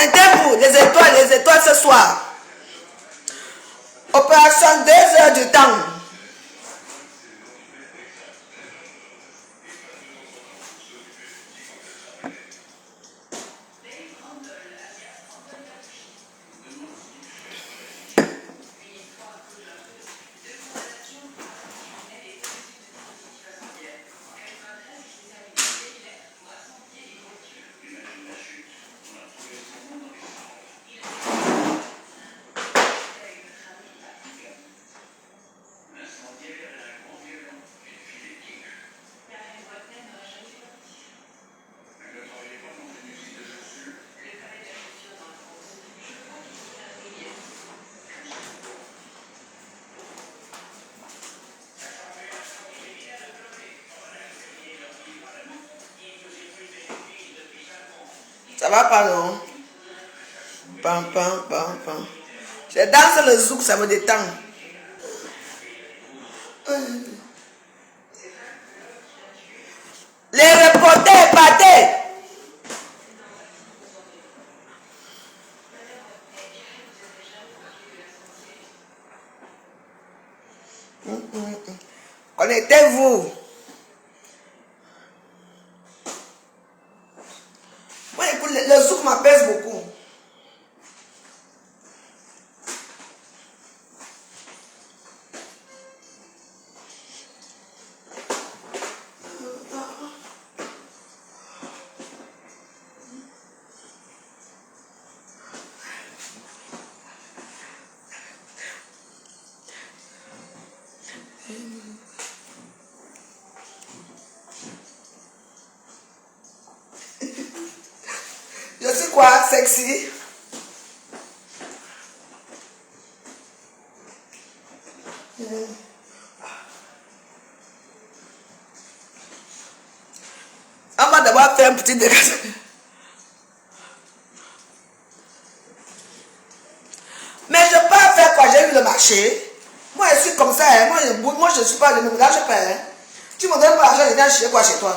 Connectez-vous, les étoiles ce soir. Opération 2 heures du temps. Ça va pas, non? Pam, pam, pam, pam. Je danse le zouk, ça me détend. Les reporters, partez! Connectez-vous. Moi, écoute, le zouk m'apaise beaucoup. Je suis quoi? Sexy? On va d'abord faire un petit décalage. Mais je peux faire quoi? J'ai eu le marché. Moi, je suis comme ça. Hein. Moi, je ne suis pas le même. Là, je paie. Hein. Tu ne me donnes pas l'argent, je viens chez quoi chez toi?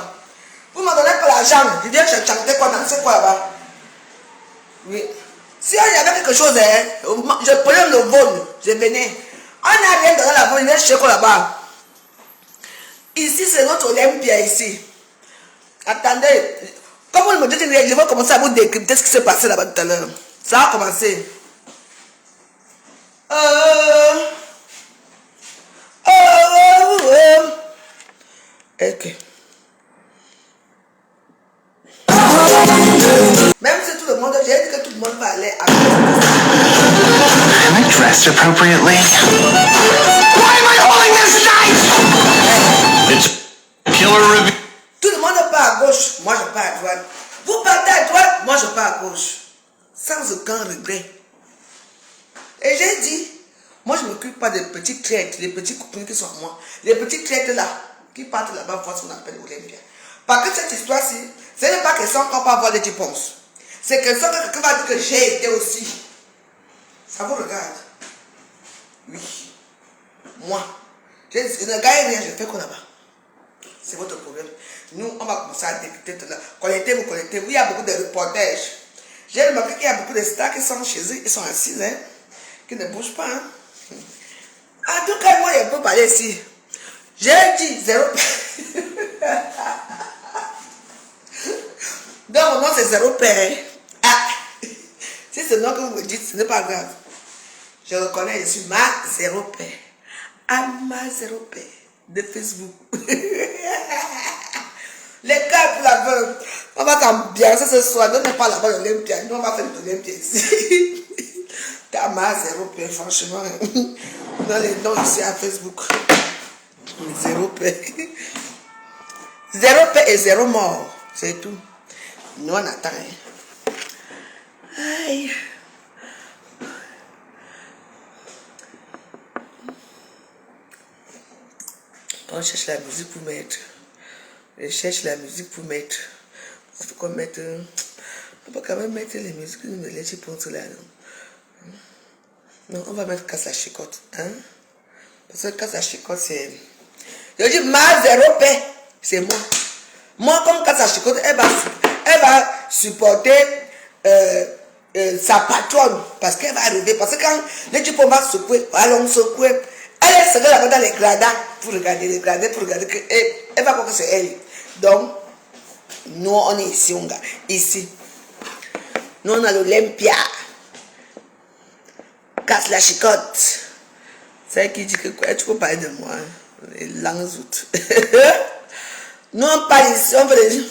Vous ne me donnez pas l'argent, je viens chanter quoi, danser quoi là-bas? Oui. Si il y avait quelque chose, hein, je prenais le vol, je venais. On n'a rien donné là-bas, je viens chez quoi là-bas? Ici, c'est notre Olympia ici. Attendez. Comme vous me dites, je vais commencer à vous décrypter ce qui s'est passé là-bas tout à l'heure. Ça a commencé. Ok. Même si tout le monde, j'ai dit que tout le monde va aller à Am I dressed appropriately? Why am I holding this knife? It's killer review. Tout le monde part à gauche, moi je pars à droite. Vous partez à droite, moi je pars à gauche. Sans aucun regret. Et j'ai dit, moi je ne m'occupe pas des petits traites, les petits copines qui sont à moi. Les petits traites là, qui partent là-bas, voir ce qu'on appelle Olympia. Parce que cette histoire-ci, ce n'est pas question qu'on peut avoir des réponses. C'est question que quelqu'un va dire que j'ai été aussi. Ça vous regarde. Oui. Moi. Je ne gagne rien, je fais quoi là-bas? C'est votre problème. Nous, on va commencer à décrypter là. Connectez-vous, connectez-vous. Il y a beaucoup de reportages. J'ai remarqué qu'il y a beaucoup de stars qui sont chez eux, ils sont assis, hein, qui ne bougent pas. Hein. En tout cas, moi, je peux parler ici. J'ai dit 0. Donc, mon nom, c'est 0 père. Ah. Si c'est le nom que vous me dites, ce n'est pas grave. Je reconnais, je suis ma 0 père. Ah, ma 0 père de Facebook. Les gars pour la veuve, on va t'ambiancer ce soir. Ne pas là-bas l'Olympia. Nous, on va faire l'Olympia ici. T'as ma 0 père, franchement. Dans les noms ici à Facebook. 0 père. 0 père et 0 mort. C'est tout. Nous, on attend. Hein. Aïe. On cherche la musique pour mettre. Je cherche la musique pour mettre. Il faut qu'on mette. On peut quand même mettre les musiques que nous les chipotes là. Non, on va mettre casse la chicotte. Hein? Parce que casse la chicotte, c'est. Je dis ma 0 paix, c'est moi. Moi, comme casse la chicotte, elle va supporter sa patronne, parce qu'elle va arriver, parce que quand le diplôme va secouer, allons secouer, elle sera là-bas dans les gradins pour regarder que elle va croire que c'est elle. Donc, nous on est ici, on gars, ici. Nous on a l'Olympia. Casse la chicotte. C'est qui dit que quoi, tu peux parler de moi, hein? Les langues autres. Nous on parle ici, on fait des...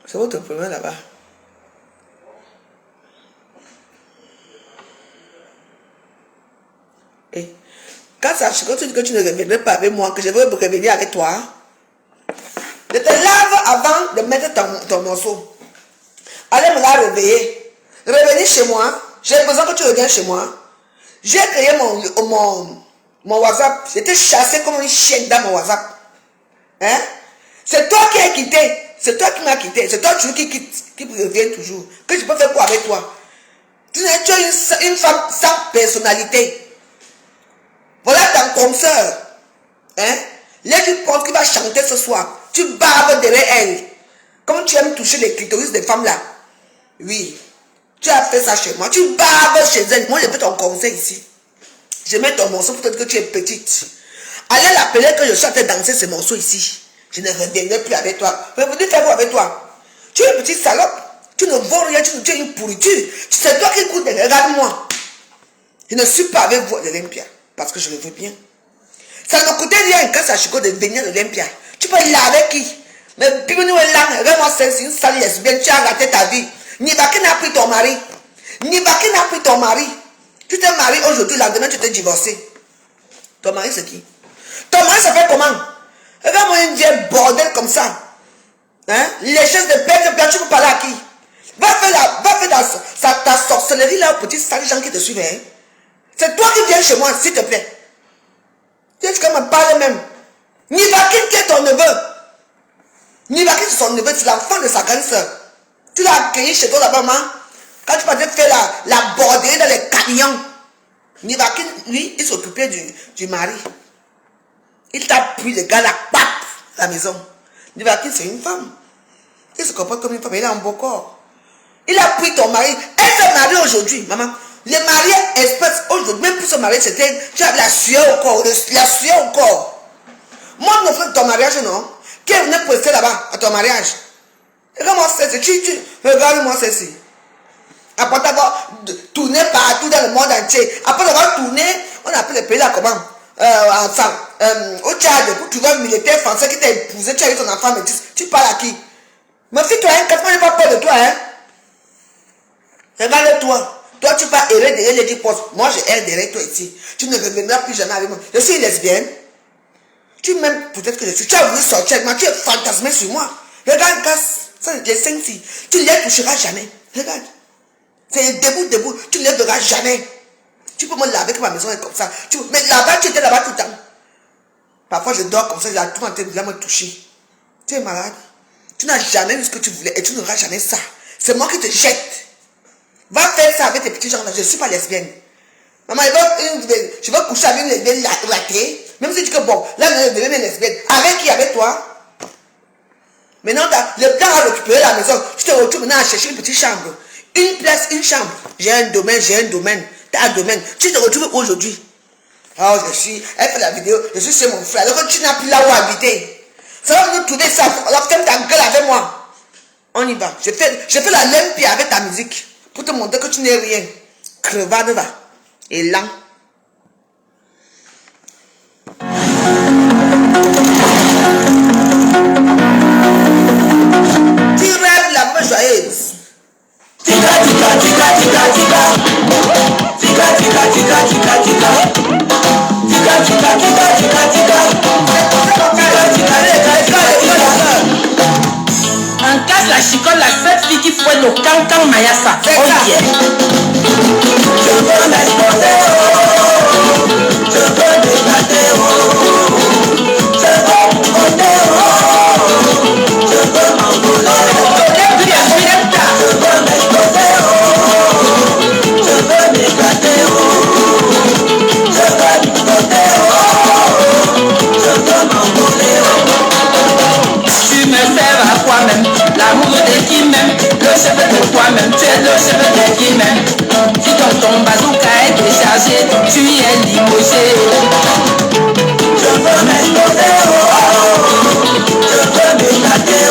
C'est votre problème là-bas. Et quand ça chicotte, tu dis que tu ne reviendrais pas avec moi, que je veux revenir avec toi. Je te lave avant de mettre ton morceau. Allez me la réveiller. Revenir chez moi. J'ai besoin que tu reviennes chez moi. J'ai créé mon WhatsApp. J'étais chassé comme une chienne dans mon WhatsApp. Hein? C'est toi qui as quitté. C'est toi qui m'as quitté. C'est toi toujours qui revient toujours. Que je peux faire quoi avec toi? Tu es une femme sans personnalité. Voilà ta consoeur. Hein? Là, tu penses qu'il va chanter ce soir. Tu barbes derrière elle. Comme tu aimes toucher les clitoris des femmes là. Oui. Tu as fait ça chez moi. Tu barbes chez elle. Moi, je fais ton conseil ici. Je mets ton morceau pour te dire que tu es petite. Allez l'appeler que je suis en train de danser ce morceau ici. Je ne reviendrai plus avec toi. Mais vous dites faire quoi avec toi? Tu es une petite salope. Tu ne vaux rien. Tu es une pourriture. C'est toi qui écoutes. Regarde-moi. Je ne suis pas avec vous à l'Olympia. Parce que je le veux bien. Ça ne coûtait rien quand ça chicote de venir à l'Olympia. Tu peux laver qui? Mais puis nous est là. Regarde-moi, c'est une sale lesbienne. Tu as raté ta vie. Nibaki n'a pris ton mari. Nibaki n'a pris ton mari. Tu t'es marié aujourd'hui, le lendemain tu t'es divorcé. Ton mari c'est qui? Ton mari ça fait comment? Regarde-moi une vieille bordel comme ça. Hein? Les choses de père, tu peux parler à qui? Va faire ta sorcellerie là aux petits sales gens qui te suivent. Hein? C'est toi qui viens chez moi, s'il te plaît. Tu me parles même. Nibaki qui est ton neveu. Nibaki c'est son neveu, c'est l'enfant de sa grande soeur. Tu l'as accueilli chez toi là-bas, maman. Quand tu vas faire la borderie dans les camions. Nibaki, lui, il s'occupait du mari. Il t'a pris le gars, la pape, à la maison. Nibaki, c'est une femme. Il se comporte comme une femme, il a un beau corps. Il a pris ton mari. Elle s'est mariée aujourd'hui, maman. Les mariés espèces aujourd'hui, même pour se marier, c'était, tu avais la sueur au corps, la sueur au corps. Moi, je me fais de ton mariage, non? Qui est venu prester là-bas, à ton mariage? Regarde-moi ceci, regarde-moi ceci. Après avoir tourné partout dans le monde entier, après avoir tourné, on appelle le pays là comment? Au Tchad, pour trouver un militaire français qui t'a épousé, tu as eu ton enfant, mais tu parles à qui? Mais fille-toi, hein, quand j'ai pas peur de toi, hein? Regarde-toi. Toi, tu vas errer derrière les 10 postes. Moi, je erre derrière toi ici. Tu ne reviendras plus jamais avec moi. Je suis une lesbienne. Tu m'aimes peut-être que je suis. Tu as voulu sortir avec moi. Tu es fantasmé sur moi. Regarde, ça, les 5 filles. Tu ne les toucheras jamais. Regarde. C'est debout. Tu ne les verras jamais. Tu peux me laver que ma maison est comme ça. Mais là-bas, tu étais là-bas tout le temps. Parfois, je dors comme ça. J'ai tout en train de me toucher. Tu es malade. Tu n'as jamais eu ce que tu voulais. Et tu n'auras jamais ça. C'est moi qui te jette. Va faire ça avec tes petits gens là. Je ne suis pas lesbienne. Maman, je veux coucher avec une lesbienne ratée. Même si tu dis que bon, là, je deviens une lesbienne. Avec qui? Avec toi? Maintenant, le plan à récupérer la maison. Tu te retrouves maintenant à chercher une petite chambre. Une place, une chambre. J'ai un domaine. Tu as un domaine. Tu te retrouves aujourd'hui. Oh, elle fait la vidéo. Je suis chez mon frère. Alors que tu n'as plus là où habiter. Ça va nous trouver ça. Alors ferme ta gueule avec moi. On y va. Je fais la Olympia avec ta musique. Pour te montrer que tu n'es rien. Crevade va. Et lent. Tu rêves la main joyeuse. On casse la chicotte, la seule fille qui fouette au cancan Mayassa. C'est ça. Je veux m'exposer, je veux débatter, je veux monter, je veux m'envoler, je veux m'exposer, je veux m'éclater, je veux monter, je veux m'envoler. Tu me sers à toi-même, l'amour de qui m'aime, le chef de toi-même. tu es le chef des guillemets. Si ton bazooka est déchargé, tu es limogé. Je veux m'exposer, je veux m'éclater,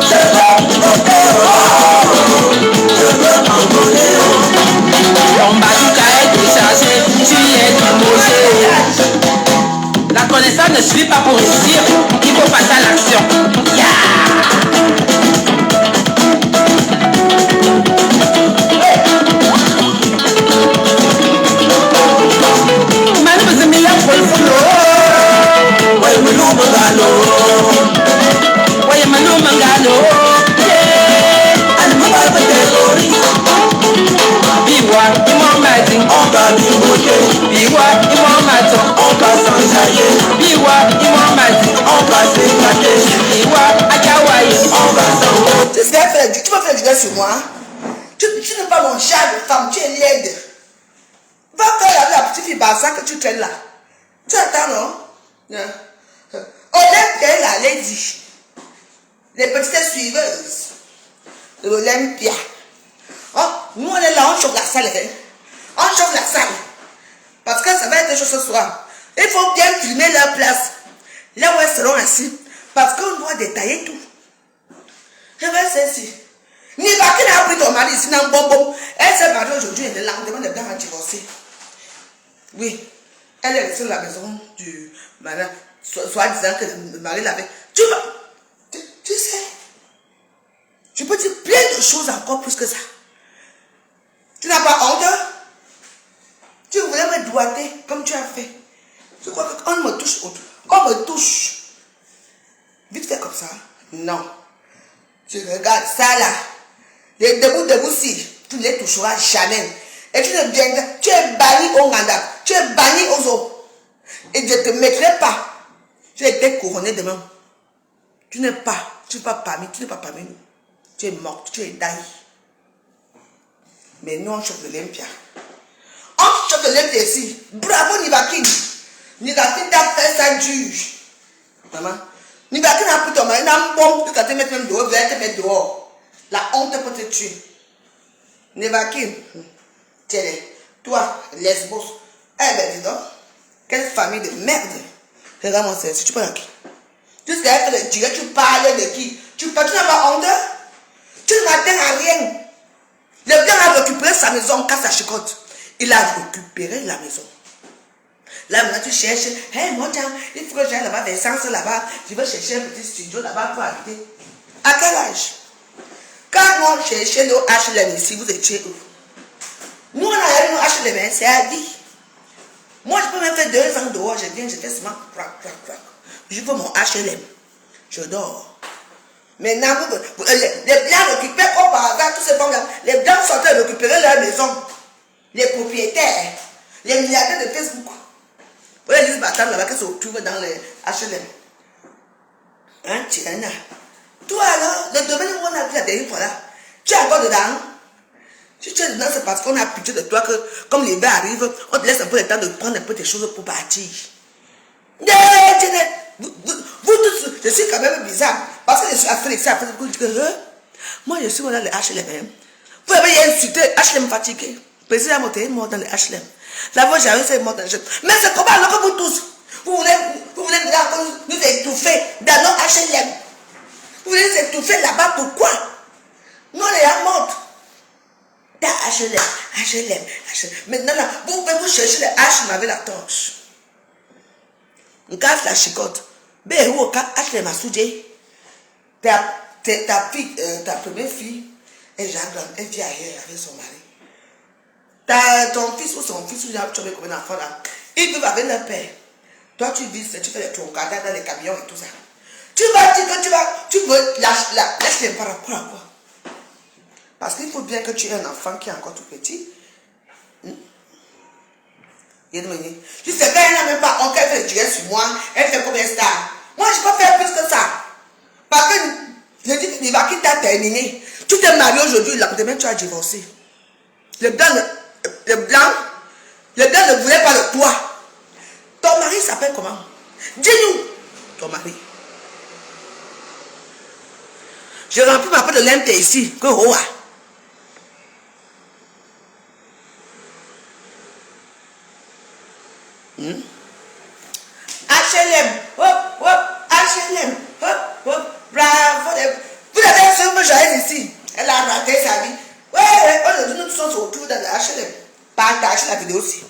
je veux monter, je veux m'envoler. Ton bazooka est déchargé, tu es limogé. La connaissance ne suffit pas pour réussir, il faut passer à l'action. Tu vas faire du gars sur moi. Tu n'es pas mon chat de femme, tu es laide. Va faire la petite fille Barça que tu traînes là. Tu attends, non? Olympia est la lady. Les petites suiveuses de l'Olympia. Oh, nous on est là, on chauffe la salle. On chauffe la salle. Parce que ça va être chaud ce soir. Il faut bien filmer leur place. Là où elles seront assis. Parce qu'on doit détailler tout. Je vais ceci. Nivaki n'a pris ton mari ici dans le bonbon. Elle s'est mariée aujourd'hui, elle est là, on demande de bien divorcer. Oui. Elle est restée dans la maison du madame, soit disant que le mari l'avait. Tu sais, je peux dire plein de choses encore plus que ça. Tu n'as pas honte? Tu voulais me doigter comme tu as fait. Je crois qu'on me touche autour. On me touche. Vite fait comme ça. Non. Tu regardes ça là. Les debout si. Tu ne les toucheras jamais. Et tu ne viendras. Tu es banni au Nganda. Tu es banni aux eaux. Et je ne te mettrai pas. Tu as été couronné demain. Tu n'es pas. Tu n'es pas parmi. Tu n'es pas parmi nous. Tu es morte. Tu es daï. Mais nous on chauffe de l'Olympia. On chauffe de l'Olympia ici. Bravo Nivakin. Nivakin t'a fait ça dur. Maman. Nivakin a pris ton mari. Il a un bon. Tu vas te mettre même dehors. Vous allez te mettre dehors. La honte peut te tuer. Nivakin. Tiens, toi, lesbos. Eh ben dis donc. Quelle famille de merde. Regarde mon service. Tu parles à qui? Tu sais qu'elle fait le direct. Tu parles de qui? Tu n'as pas honte? Tu ne m'attends à rien. Le bien a récupéré sa maison, casse sa chicotte. Il a récupéré la maison. Là, maintenant, tu cherches. Hey, moi, tiens, il faut que j'aille là-bas, Vincence là-bas. Je veux chercher un petit studio là-bas pour habiter. À quel âge? Quand on cherchait nos HLM ici, vous étiez où? Nous, on a eu nos HLM, c'est à vie. Moi, je peux même faire 2 ans dehors. Je viens, je fais seulement crac, crac, crac. Je veux mon HLM. Je dors. Maintenant, les blancs récupèrent comme par hasard tous ces femmes-là. Les blancs sont en train de récupérer leur maison. Les propriétaires, les milliardaires de Facebook. Vous voyez les bâtards là-bas qui se retrouvent dans les HLM. Hein, Tiana? Toi alors, le domaine où on a vu la dernière fois là, tu es encore dedans? Si tu es dedans, c'est parce qu'on a pitié de toi que, comme l'hiver arrive, on te laisse un peu le temps de prendre un peu tes choses pour partir. Vous tous, je suis quand même bizarre. Parce que je suis affectée, vous dites que moi je suis dans les HLM. Vous avez insulté HLM fatigué. Président Amoté est mort dans les HLM. La voix j'ai c'est mort dans les HLM. Mais c'est comment alors que vous tous, vous voulez nous étouffer dans nos HLM. Vous voulez nous étouffer là-bas pourquoi? Nous on est à mort. Dans HLM. Maintenant là, vous pouvez vous chercher les HLM avec la torche. On casse la chicotte. Ben, où HLM a soudé. Ta fille, ta première fille, elle vit ailleurs avec son mari. Ton fils ou son fils, ou tu as comme un enfant là, ils vivent avec leur père. Toi, tu vis, tu fais les troncades dans les camions et tout ça. Tu vas dire que tu veux lâcher par rapport à quoi? Parce qu'il faut bien que tu aies un enfant qui est encore tout petit. Tu sais qu'elle n'a même pas encore fait le direct sur moi, elle fait combien de stars? Moi, je peux faire plus que ça. Parce que je dis que Nivaki t'a terminé. Tu t'es marié aujourd'hui, là, demain tu as divorcé. Le blanc ne voulait pas de toi. Ton mari s'appelle comment? Dis-nous, ton mari. Je remplis ma part de l'MT ici. Que hoa. HLM. Hop, hop. HLM. Hop, hop. Bravo. Vous avez un seul joyeuse ici. Elle a raté sa vie. Ouais, aujourd'hui nous sommes autour dans le HLM. Partagez la vidéo aussi.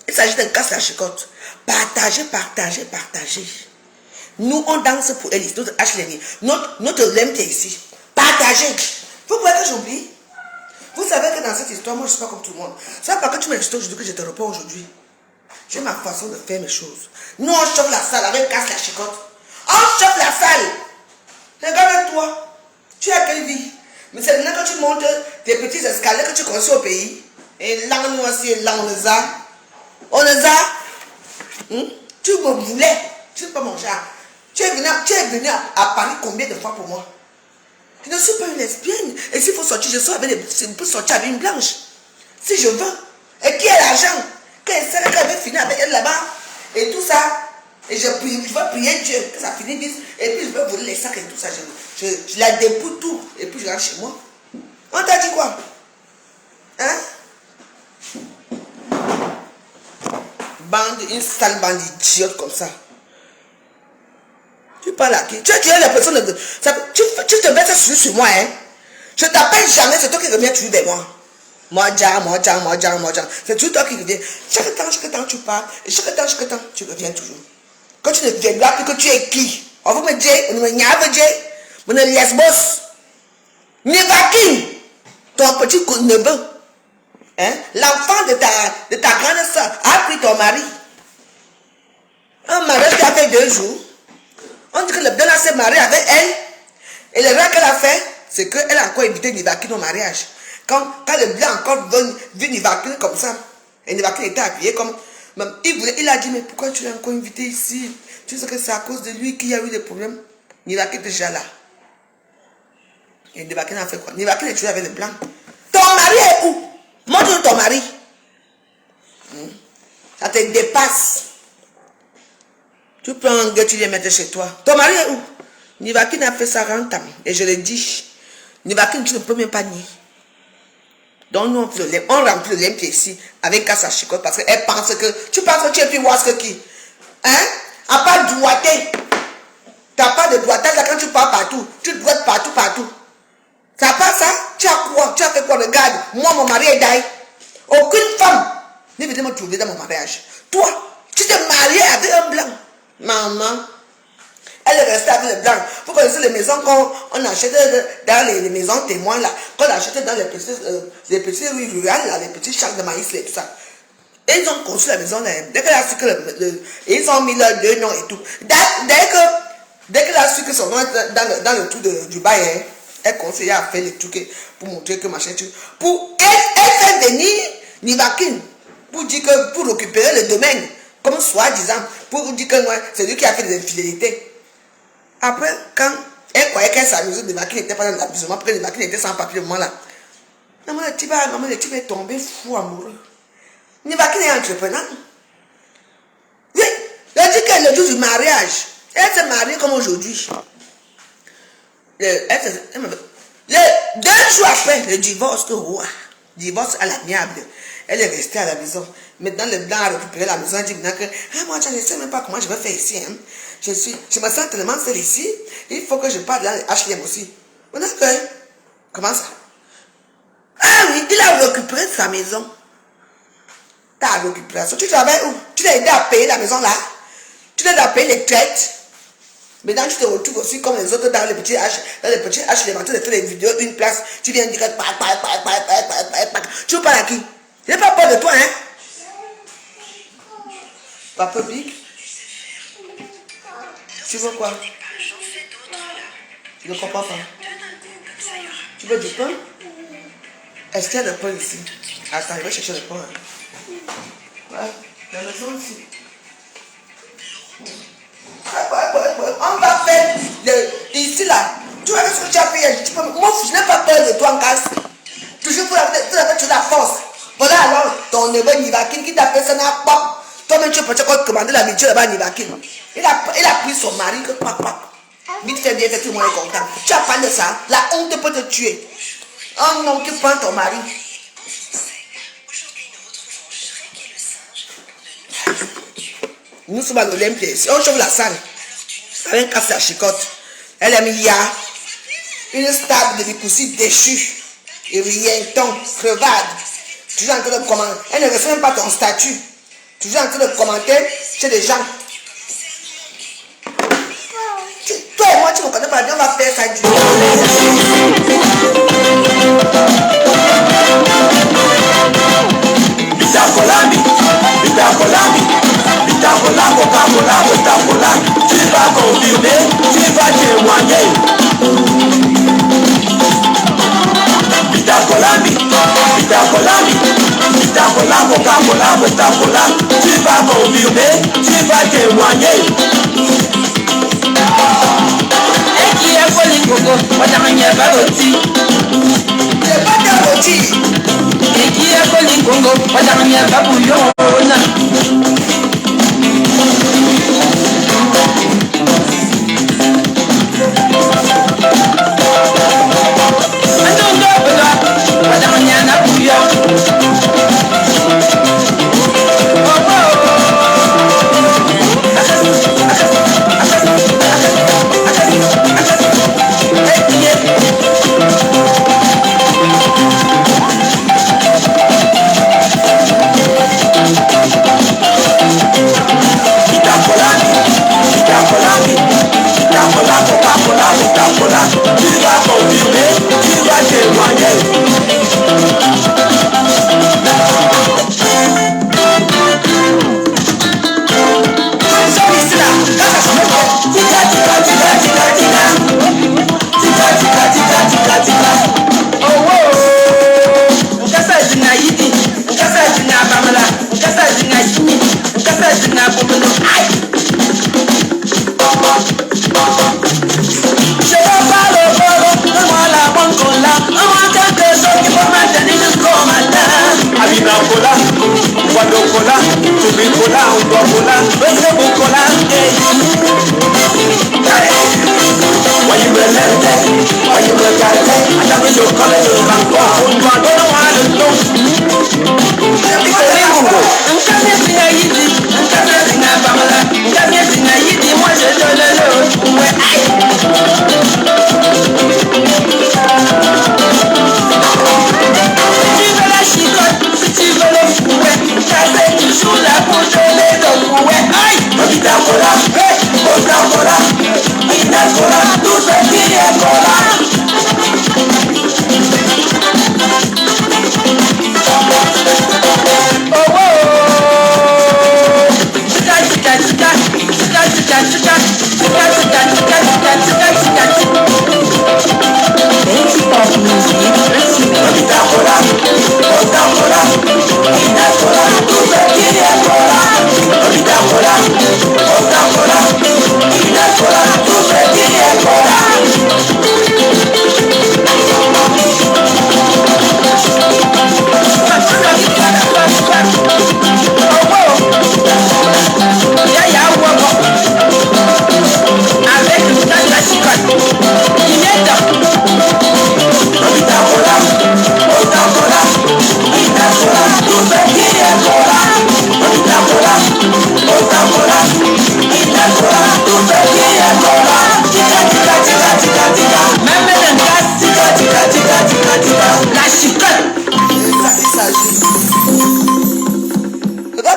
Il s'agit d'un casse la chicotte. Partagez, partagez, partagez. Nous, on danse pour Elise, notre HLM. Notre LMT ici. Partagez. Vous pouvez que j'oublie. Vous savez que dans cette histoire, moi je ne suis pas comme tout le monde. C'est pas que tu m'invites aujourd'hui que je te réponds aujourd'hui. J'ai ma façon de faire mes choses. Nous, on chauffe la salle avec casse la chicotte. On chauffe la salle. Regarde-toi. Tu as quelle vie? Mais c'est là que tu montes tes petits escaliers que tu construis au pays. Et là, nous aussi, là, on les a. On les a. Tu me voulais. Tu ne peux pas manger. Tu es venu à Paris combien de fois pour moi? Je ne suis pas une lesbienne. Et s'il faut sortir, je sors avec je peux sortir avec une blanche. Si je veux. Et qui a l'argent? Qu'elle avait fini avec elle là-bas. Et tout ça. Et je veux prier Dieu que ça finisse vite. Et puis je veux voler les sacs et tout ça. Je la dépouille tout. Et puis je rentre chez moi. On t'a dit quoi? Hein? Une sale bande d'idiotes comme ça. Tu parles à qui? Tu as tué la personne. Tu te mets sur moi, hein? Je t'appelle jamais, c'est toi qui reviens toujours vers moi. Moi, c'est toujours toi qui reviens. Chaque temps tu parles. Et chaque temps tu reviens toujours. Quand tu ne viens pas, que tu es qui? On vous me dit, on me nyave dit, on me lesbos. Nivakin, ton petit neveu. Hein? L'enfant de ta grande soeur a pris ton mari. Un mariage qui a fait 2 jours. On dit que le blanc s'est marié avec elle. Et le rêve qu'elle a fait, c'est qu'elle a encore invité Nivakin au mariage. Quand le blanc encore vu Nivakin comme ça, et Nivakin était habillé comme... Il a dit, mais pourquoi tu l'as encore invité ici? Tu sais que c'est à cause de lui qu'il y a eu des problèmes. Nivakin était déjà là. Et Nivakin a fait quoi? Nivakin est tué avec le blanc. Ton mari est où? Montre ton mari. Ça te dépasse. Tu prends un gars, tu viens mettre chez toi. Ton mari est où? Nivakin a fait ça rentable. Et je le dis. Nivakin, tu ne peux même pas nier. Donc nous, on remplit le LMT ici avec casse à chicotte parce qu'elle pense que... Tu penses que tu es plus wasque que qui? Hein? À part doigter. Tu n'as pas de doigtage là quand tu pars partout. Tu doites partout. Ça pas ça? Tu as quoi? Tu as fait quoi? Regarde, moi mon mari est d'ailleurs. Aucune femme n'est venue me trouver dans mon mariage. Toi, tu t'es marié avec un blanc. Maman, elle est restée avec le blanc. Vous connaissez les maisons qu'on achète dans les maisons témoins là, qu'on achète dans les petits rues rurales là, les petits champs de maïs et tout ça. Et ils ont construit la maison là. Dès qu'elle a su que ils ont mis leurs 2 noms et tout. Dès qu'elle a su que son nom est dans le trou du bail, hein, elle conseille à faire les trucs pour montrer que machin tu. Elle fait venir Nivakin pour dire que pour récupérer le domaine, comme soi-disant, pour dire que c'est lui qui a fait des infidélités. Après, quand elle croyait qu'elle s'amusait, Nivakin n'était pas dans l'abusement, parce que Nivakin était sans papier au moment là. Maman, le type est tombé fou amoureux. Nivakin est entrepreneur. Oui, elle dit qu'elle le jour du mariage, elle s'est mariée comme aujourd'hui. 2 jours après le divorce, divorce à l'amiable, elle est restée à la maison. Maintenant, le blanc a récupéré la maison. Elle dit maintenant que moi, je ne sais même pas comment je vais faire ici. Hein. Je me sens tellement seule ici. Il faut que je parte dans les HLM aussi. On a fait. Comment ça? Ah oui, il a récupéré sa maison. Tu as récupéré ça. Tu travailles où? Tu l'as aidé à payer la maison là. Tu l'as aidé à payer les traites. Maintenant, tu te retrouves aussi comme les autres dans les petits HLM. Tu fais les vidéos, une place. Tu viens dire tu veux parler à qui? Je n'ai pas peur de toi, hein? Papa Big? Tu veux quoi? Je ne comprends pas. Tu veux du pain? Est-ce qu'il y a du pain ici? Attends, je vais chercher le pain. Ouais, la maison ici. On va faire ici là. Tu vois ce que tu as fait? Moi, je n'ai pas peur de toi en casse. Toujours pour la force. Voilà alors ton neveu Nivakin qui t'a fait ça n'a pas. Toi-même tu peux te commander la voiture là-bas Nivakin. Il a pris son mari que papa. Vite fait, bien fait, tout le monde est content. Tu as parlé de ça. La honte peut te tuer. Un homme qui prend ton mari. Nous sommes à l'Olympia. Si on chauffe la salle, avec un casse à chicotte, elle a mis une stable de poussi déchue. Et rien, ton crevade. Tu es en train de commenter. Elle ne reçoit même pas ton statut. Tu es en train de commenter chez des gens. Toi et moi, tu ne connais pas bien, on va faire ça du tu vas confirmer, tu vas témoigner. Tu vas confirmer, tu vas témoigner. Et qui est folie coco, on n'a rien pas rôti. C'est pas ta rôti. Et qui est folie coco, on n'a rien pas bouillon. Tu vas confirmer, tu vas témoigner.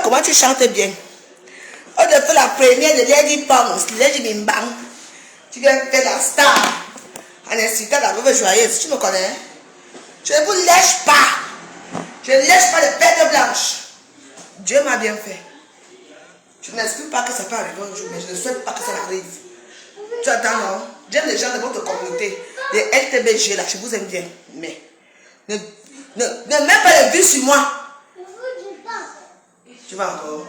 Comment tu chantes bien. On te fait la première de Lady Bounce, Lady Bimbang. Tu viens faire la star en incitant la mauvaise joyeuse. Tu me connais? Je ne vous lèche pas. Je ne lèche pas de perles blanches. Dieu m'a bien fait. Je n'exclus pas que ça peut arriver un jour, mais je ne souhaite pas que ça arrive. Tu attends, non? J'aime les gens de votre communauté, les LTBG là, je vous aime bien. Mais ne mets pas les vues sur moi. Tu vas encore.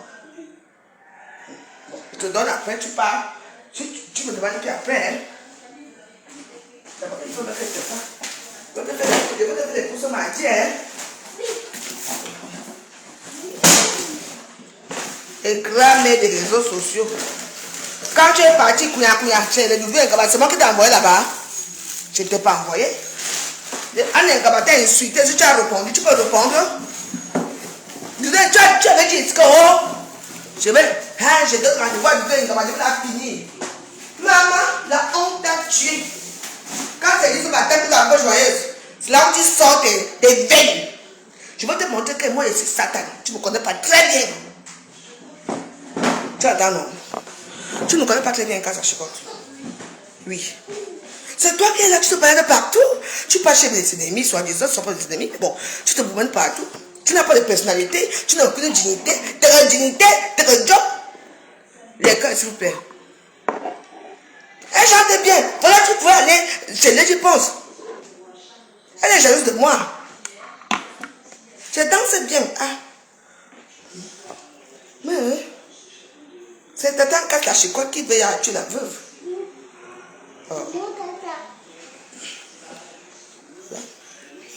Bon, je te donne après, tu pars. Tu me demandes puis après. Hein? D'abord, il faut me faire ça. Je vais te faire des pouces au mardi. Hein? Et cramer des réseaux sociaux. Quand tu es parti, chez les nouveaux Ngaba, c'est moi qui t'ai envoyé là-bas. Je ne t'ai pas envoyé. Un Ngaba t'a insulté, si tu as répondu, tu peux répondre. Tu avais dit que je donne rendez-vous à Nouveau Ngaba, je vais la finir. Maman, la honte t'a tué. Quand c'est dit ce matin que tu as joyeuse, c'est là où tu sors tes veines. Je vais te montrer que moi je suis Satan. Tu ne me connais pas très bien. Tu attends, non? Tu ne me connais pas très bien quand ça chicote. Oui. C'est toi qui es là, tu te balades partout. Tu pars chez mes ennemis, soi-disant, ce ne sont pas des ennemis. Bon, tu te promènes partout. Tu n'as pas de personnalité, tu n'as aucune dignité. Tu as une dignité, tu as un job. Les gars, s'il vous plaît. Elle chante bien. Voilà, tu pouvais aller chez elle, je pense. Elle est jalouse de moi. Je danse bien. Ah. Mais c'est Tata Katachikwa qui veut tuer la veuve. Oh.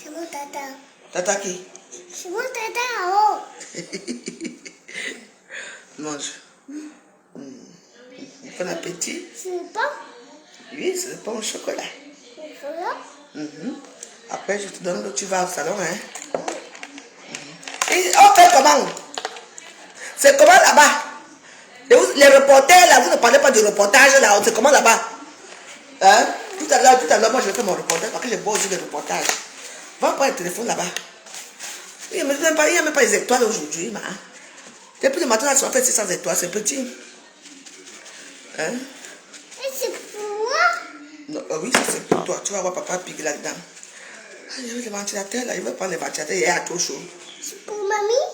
C'est mon tata. Tata qui? C'est mon tata en haut. Mange. Bon appétit. C'est pas. Oui, c'est le pain au chocolat. C'est ça. Après, je te donne l'eau, tu vas au salon. Hein? Et on fait comment? C'est comment là-bas? Les reporters, là, vous ne parlez pas du reportage, là, c'est comment là-bas? Hein? Tout à l'heure, moi, je vais faire mon reportage parce que j'ai beau aussi le reportage. Va prendre le téléphone là-bas. Il n'y a même pas les étoiles aujourd'hui, ma. Depuis le matin, là, on fait 600 étoiles, c'est petit. Hein? Et c'est pour moi. Non, oui, ça c'est pour toi. Tu vas voir papa piquer là-dedans. Ah, il y avait le ventilateur, là, il veut prendre le ventilateur, il est à trop chaud. C'est pour mamie.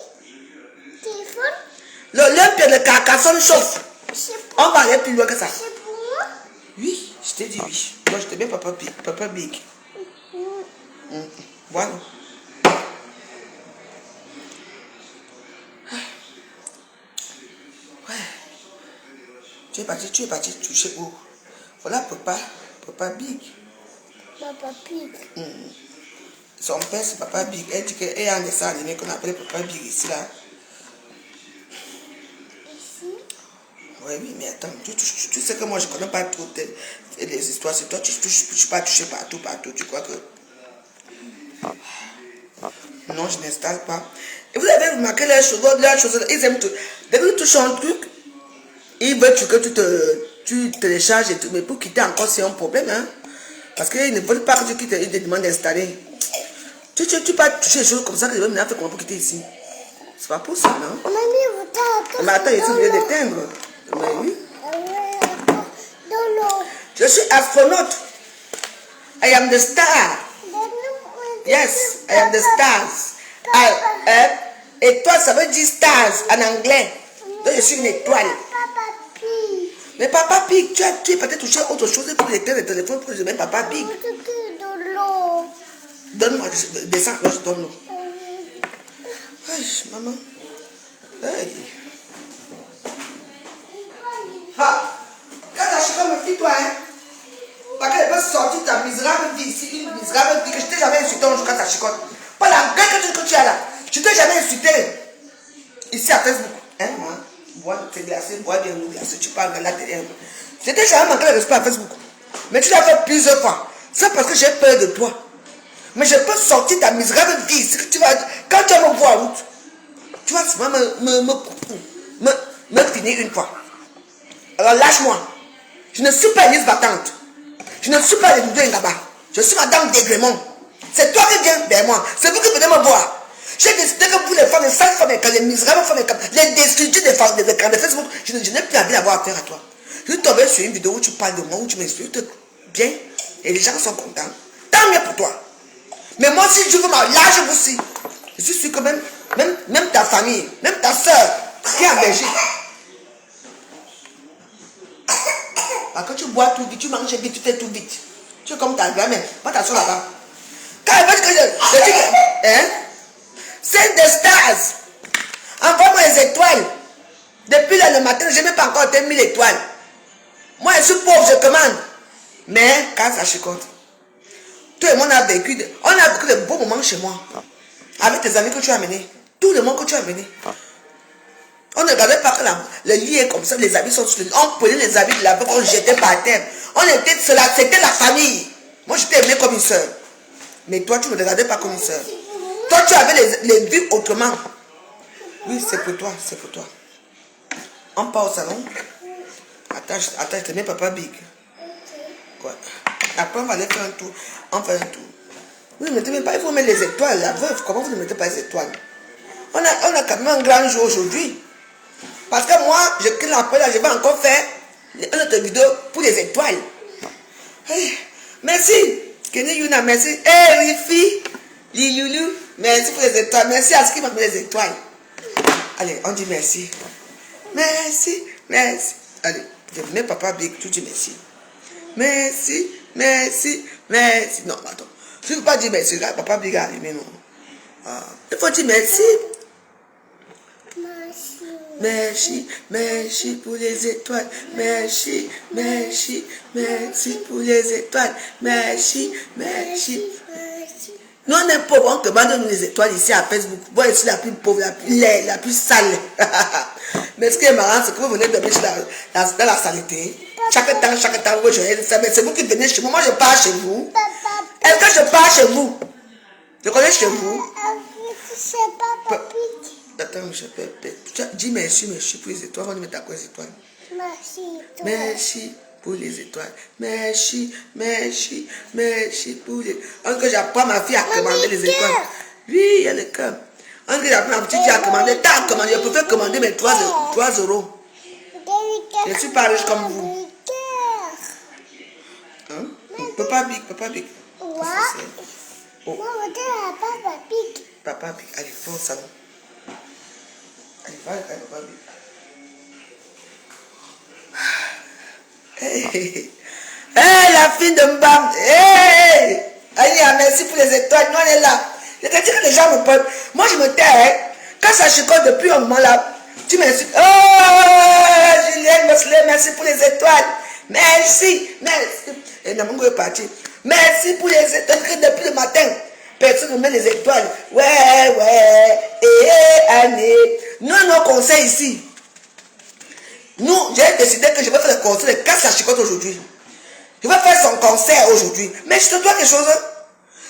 Téléphone. Le carcassonne chauffe. C'est pour. On va aller plus loin que ça. C'est pour moi. Oui, je t'ai dit oui. Moi, je t'aime bien papa big. Voilà. Ouais. Tu es parti toucher où? Voilà papa big. Papa Pig. Son père c'est papa big. Elle dit qu'il y a un dessin animé qu'on appelle papa big ici là. Ici. Oui, mais attends, tu sais que moi je connais pas trop les histoires sur toi, tu ne suis pas touché partout, tu crois que... Non, je n'installe pas. Et vous avez remarqué les choses, ils aiment tout. Dès que tu touches un truc, ils veulent que tu télécharges et tout, mais pour quitter encore c'est un problème, hein. Parce qu'ils ne veulent pas que tu quittes, ils te demandent d'installer. Tu peux toucher des choses comme ça que je vais maintenant faire comment pour quitter ici. C'est pas possible, non? Mamie, vous t'as. Mais attends, il faut bien d'éteindre. Mais oui. Dans l'eau. Je suis astronaute. I am the star. Yes, I am the stars. Et toi, ça veut dire stars en anglais. Donc, je suis une étoile. Papa Pig. Mais Papa Pig, tu es peut-être touché à autre chose pour éteindre le téléphone pour que je mette Papa Pig. Dans l'eau. Donne-moi, descends, je donne l'eau. Wesh, maman. Hey. Ha! Quand la chica me dit, toi, hein? Parce qu'elle peut sortir ta misérable vie ici, une misérable vie que je t'ai jamais insulté un jour quand ta chicote. Pas la gueule que tu as là. Je t'ai jamais insulté. Ici à Facebook. Hein, moi? Bois de thé glacé, bois de l'eau glacée, tu parles de la télé. Je t'ai jamais manqué le respect à Facebook. Mais tu l'as fait plusieurs fois. C'est parce que j'ai peur de toi. Mais je peux sortir ta misérable vie ici. Quand tu vas me voir en route, tu vas souvent me finir une fois. Alors lâche-moi. Je ne suis pas Elise battante. Je ne suis pas le Nouveau Ngaba. Je suis madame Dégrémont. C'est toi qui viens vers moi. C'est vous qui venez me voir. J'ai décidé que vous les femmes, les sales femmes, les misérables femmes, les destructeurs des femmes, de Facebook, je n'ai plus envie d'avoir affaire à toi. Je suis tombé sur une vidéo où tu parles de moi, où tu m'insultes bien, et les gens sont contents. Tant mieux pour toi. Mais moi, si je veux ma lâche aussi, je suis sûr que même ta famille, même ta soeur, qui est en Belgique, quand tu bois tout vite, tu manges vite, tu fais tout vite. Tu es comme ta grand-mère, pas ta soeur là-bas. Quand elle veut que je dis que, hein, c'est des stars. Envoie-moi les étoiles. Depuis là, le matin, je n'ai même pas encore atteint 1000 étoiles. Moi, je suis pauvre, je commande. Mais, quand ça chicote, tout le monde a vécu de beaux moments chez moi. Avec tes amis que tu as amenés. Tout le monde que tu as amené. On ne regardait pas que le lit est comme ça, les habits sont sur le lit. On prenait les habits de la veuve, on jetait par terre. On était cela, c'était la famille. Moi, je t'ai aimé comme une soeur. Mais toi, tu ne me regardais pas comme une soeur. Toi, tu avais les vues autrement. Oui, c'est pour toi, c'est pour toi. On part au salon. Attends, je te mets papa big. Quoi? Après, on va aller faire un tour. On fait un tour. Vous ne mettez même pas, il faut mettre les étoiles. La veuve, comment vous ne mettez pas les étoiles? On a quand même un grand jour aujourd'hui. Parce que moi, je quitte l'appel là, je vais encore faire une autre vidéo pour les étoiles. Hey, merci. Kenny Yuna, merci. Hey, Rifi, Liloulou, merci pour les étoiles. Merci à ce qui m'a mis les étoiles. Allez, on dit merci. Merci, merci. Allez, je mets papa big, tu dis merci. Merci, merci, merci. Non, attends. Je ne veux pas dire merci. Là, papa big a allumé, non. Il faut dire merci. Merci, merci pour les étoiles. Merci, merci, merci pour les étoiles. Merci, merci. Nous, on est pauvres, on demande les étoiles ici à Facebook. Moi, je suis la plus pauvre, la plus laide, la plus sale. Mais ce qui est marrant, c'est que vous venez dormir dans la saleté. Chaque temps, vous jouez ça. Mais c'est vous qui venez chez moi. Moi, je pars chez vous. Est-ce que je pars chez vous? Je connais chez vous. C'est pas papi. Attends, je peux. Dis merci, merci pour les étoiles. On va mettre à quoi les étoiles? Merci. Toi. Merci pour les étoiles. Merci, merci, merci pour les. En que j'apprends ma fille à commander les étoiles. Oui, il y a le cœur. En que j'apprends ma petite fille à commander. T'as commandé, je préfère commander mes 3 euros. Je suis pas riche comme vous. Hein? Papa Big. What? Oh. Moi, on dirait Papa Big. Papa Big, allez, va au salon. Allez, va avec Papa Big. Hey, la fille de Mbam. Hey, Anya, merci pour les étoiles. Nous, on est là. Je te dis que les gens me parlent. Moi, je me tais. Hein. Quand ça chicote depuis un moment là, tu m'insultes. Oh, Julienne Mosley, merci pour les étoiles. Merci. Et Namongo est parti. Merci pour les étoiles. Depuis le matin, personne ne met les étoiles. Ouais. Année. Nous, nos conseils ici. Nous, j'ai décidé que je vais faire le concert de Casse la Chicotte aujourd'hui. Je vais faire son concert aujourd'hui. Mais je te dois quelque chose.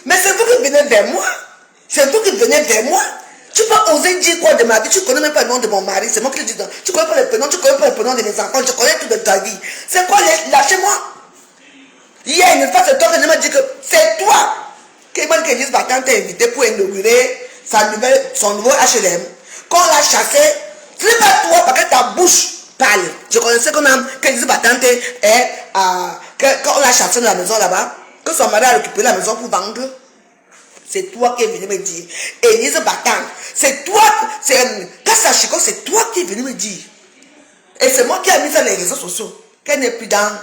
Mais c'est vous qui venez vers moi. C'est vous qui venez vers moi. Tu peux oser dire quoi de ma vie? Tu ne connais même pas le nom de mon mari. C'est moi qui le dis. Tu ne connais pas le prénom, tu ne connais pas le prénom de mes enfants. Je connais tout de ta vie. C'est quoi? Lâchez-moi. Hier, une fois, c'est toi qui m'a dit que c'est toi qui m'a dit que tante t'a invité pour inaugurer son nouveau HLM. Quand on l'a chassé, ce n'est pas toi parce que ta bouche parle. Je connaissais quand même que Lise Batante quand on l'a chassé dans la maison là-bas, que son mari a récupéré la maison pour vendre. C'est toi qui es venu me dire. Élise Batante, c'est toi, Kassachiko, c'est toi qui es venu me dire. Et c'est moi qui ai mis sur les réseaux sociaux qu'elle n'est plus dans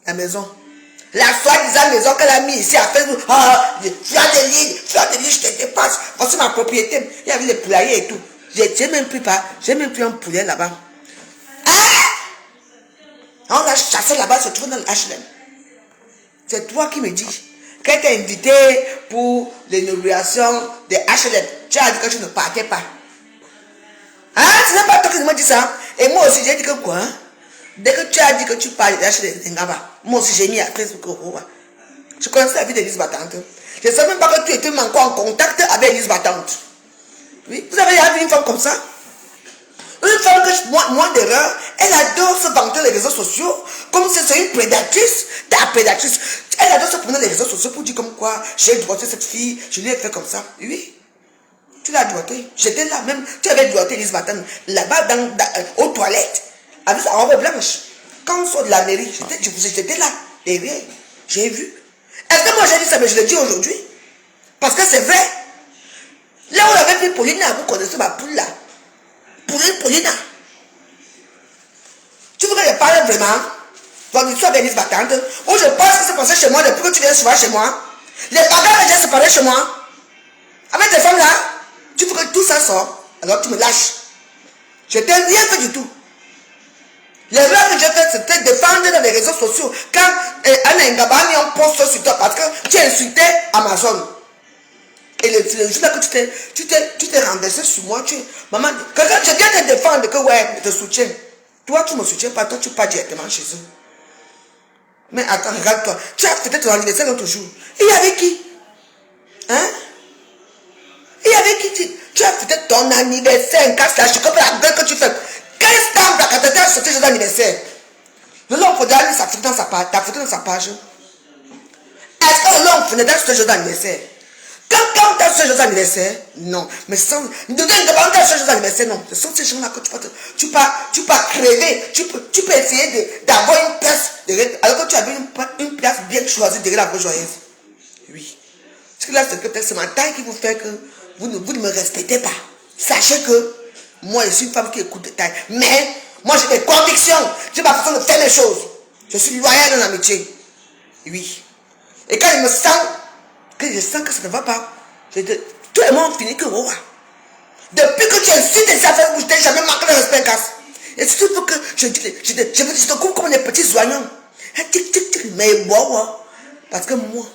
la maison. La soi-disant maison qu'elle a mis ici à Facebook. Tu as des lits, je te dépasse. Voici ma propriété. Il y avait les poulaillers et tout. J'ai même plus un poulet là-bas. On l'a chassé là-bas, se trouve dans le HLM. C'est toi qui me dis qu'elle t'a invité pour l'inauguration des HLM. Tu as dit que tu ne partais pas. Ce n'est pas toi qui me dis ça. Et moi aussi, j'ai dit que quoi? Dès que tu as dit que tu parles des HLM, moi aussi, j'ai mis à Facebook. Je connaissais la vie d'Élise Batante. Je ne savais même pas que tu étais encore en contact avec Élise Batante. Oui, vous avez vu une femme comme ça? Une femme que, moins d'erreur, elle adore se vanter les réseaux sociaux comme si c'est une prédatrice. Ta prédatrice. Elle adore se prendre les réseaux sociaux pour dire comme quoi j'ai droité cette fille, je lui ai fait comme ça. Oui. Tu l'as droité. J'étais là même. Tu avais droité Lise Batante là-bas aux toilettes avec sa robe blanche. Quand on sort de la mairie, j'étais là, derrière. J'ai vu. Est-ce que moi j'ai dit ça, mais je le dis aujourd'hui? Parce que c'est vrai. Là où on avait fait Paulina, vous connaissez ma poule là. Paulina. Tu veux que je parle vraiment? Dans l'histoire d'Élise Batante, où je pense que c'est passé chez moi depuis que tu viens souvent chez moi. Les bagarres que j'ai séparés chez moi. Avec tes femmes là, tu veux que tout ça sorte. Alors tu me lâches. Je t'ai rien fait du tout. L'erreur que j'ai faite, c'était défendre dans les réseaux sociaux. Quand Anna Ngaba a mis un post sur toi parce que tu insultais Amazon. Et le jour là que tu t'es renversé sur moi, maman, quand je viens te défendre, que ouais, je te soutiens. Toi, tu ne me soutiens pas, toi, tu pars directement chez eux. Mais attends, regarde-toi. Tu as fêté ton anniversaire l'autre jour. Et il y avait qui? Hein? Et avec qui tu as fêté ton anniversaire, casse la chute, comme la gueule que tu fais. Quel stamp quand tu as sauté ton anniversaire? L'homme faudrait aller sa photo dans sa page. Ta photo dans sa page. Est-ce que l'homme faudrait sauter ton anniversaire? Quand tu as sauté ton anniversaire, non. Mais sans. Ne donne pas de sauter ton anniversaire, non. Ce sont ces gens-là que tu peux crever. Tu peux essayer d'avoir une place. Alors que tu avais une place bien choisie derrière la voix joyeuse. Oui. Parce que là, c'est peut-être c'est ma taille qui vous fait que vous ne me respectez pas. Sachez que moi, je suis une femme qui écoute des tailles. Mais moi, j'ai des convictions. J'ai ma façon de faire les choses. Je suis loyale dans l'amitié. Oui. Et quand je sens que ça ne va pas, tout le monde finit que oh, depuis que tu insultes les affaires, je t'ai jamais manqué de respect, casse. Et surtout pour que je te coupe comme des petits oignons. Mais bon, parce que moi,